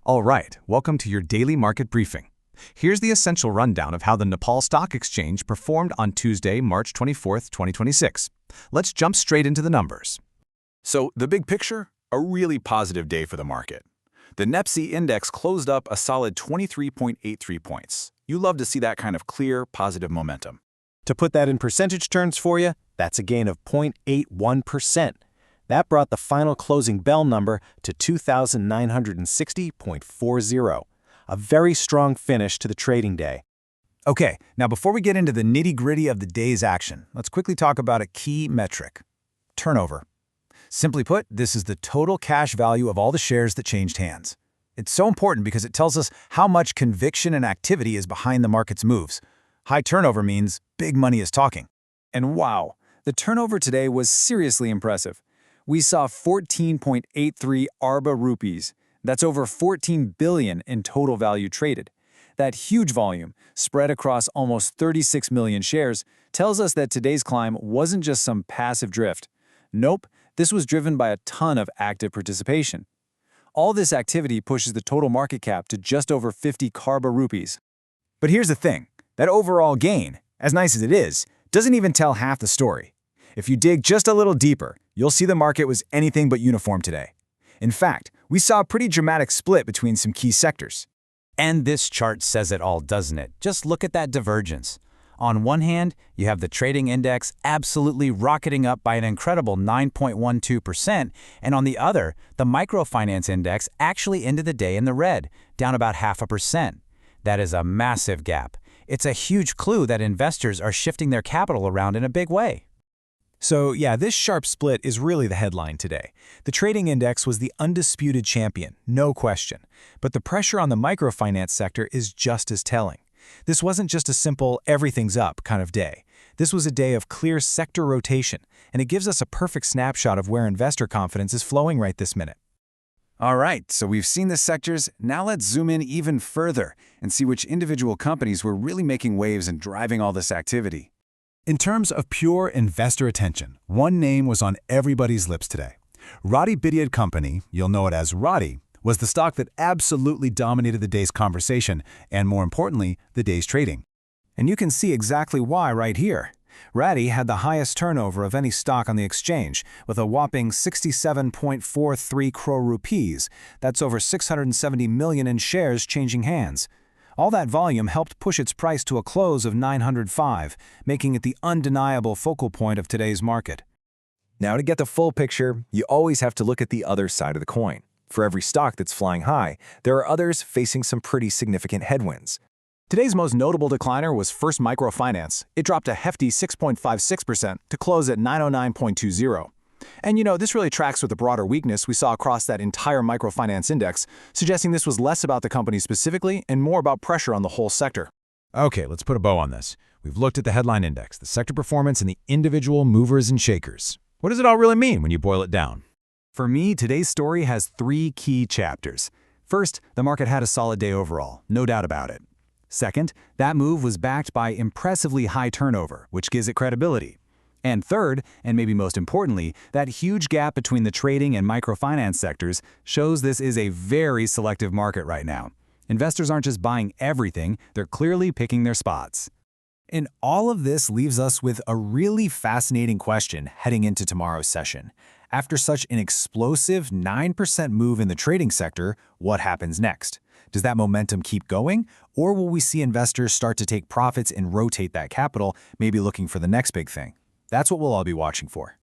All right, welcome to your daily market briefing. Here's the essential rundown of how the Nepal Stock Exchange performed on Tuesday, March 24th, 2026. Let's jump straight into the numbers. So, the big picture? A really positive day for the market. The NEPSE index closed up a solid 23.83 points. You love to see that kind of clear, positive momentum. To put that in percentage terms for you, that's a gain of 0.81%. That brought the final closing bell number to 2,960.40, a very strong finish to the trading day. Okay, now before we get into the nitty-gritty of the day's action, let's quickly talk about a key metric: turnover. Simply put, this is the total cash value of all the shares that changed hands. It's so important because it tells us how much conviction and activity is behind the market's moves. High turnover means big money is talking. And wow, the turnover today was seriously impressive. We saw 14.83 Arba rupees. That's over 14 billion in total value traded. That huge volume, spread across almost 36 million shares, tells us that today's climb wasn't just some passive drift. Nope, this was driven by a ton of active participation. All this activity pushes the total market cap to just over 50 Kharba rupees. But here's the thing, that overall gain, as nice as it is, doesn't even tell half the story. If you dig just a little deeper, you'll see the market was anything but uniform today. In fact, we saw a pretty dramatic split between some key sectors. And this chart says it all, doesn't it? Just look at that divergence. On one hand, you have the trading index absolutely rocketing up by an incredible 9.12%, and on the other, the microfinance index actually ended the day in the red, down about 0.5%. That is a massive gap. It's a huge clue that investors are shifting their capital around in a big way. So yeah, this sharp split is really the headline today. The trading index was the undisputed champion, no question. But the pressure on the microfinance sector is just as telling. This wasn't just a simple everything's up kind of day. This was a day of clear sector rotation, and it gives us a perfect snapshot of where investor confidence is flowing right this minute. All right, so we've seen the sectors. Now let's zoom in even further and see which individual companies were really making waves and driving all this activity. In terms of pure investor attention, one name was on everybody's lips today. RADHI Company, you'll know it as RADHI, was the stock that absolutely dominated the day's conversation and, more importantly, the day's trading. And you can see exactly why right here. RADHI had the highest turnover of any stock on the exchange, with a whopping 67.43 crore rupees. That's over 670 million in shares changing hands. All that volume helped push its price to a close of 905, making it the undeniable focal point of today's market. Now, to get the full picture, you always have to look at the other side of the coin. For every stock that's flying high, there are others facing some pretty significant headwinds. Today's most notable decliner was First Microfinance. It dropped a hefty 6.56% to close at 909.20. And this really tracks with the broader weakness we saw across that entire microfinance index, suggesting this was less about the company specifically and more about pressure on the whole sector. Okay, let's put a bow on this. We've looked at the headline index, the sector performance, and the individual movers and shakers. What does it all really mean when you boil it down? For me, today's story has three key chapters. First, the market had a solid day overall, no doubt about it. Second, that move was backed by impressively high turnover, which gives it credibility. And third, and maybe most importantly, that huge gap between the trading and microfinance sectors shows this is a very selective market right now. Investors aren't just buying everything, they're clearly picking their spots. And all of this leaves us with a really fascinating question heading into tomorrow's session. After such an explosive 9% move in the trading sector, what happens next? Does that momentum keep going? Or will we see investors start to take profits and rotate that capital, maybe looking for the next big thing? That's what we'll all be watching for.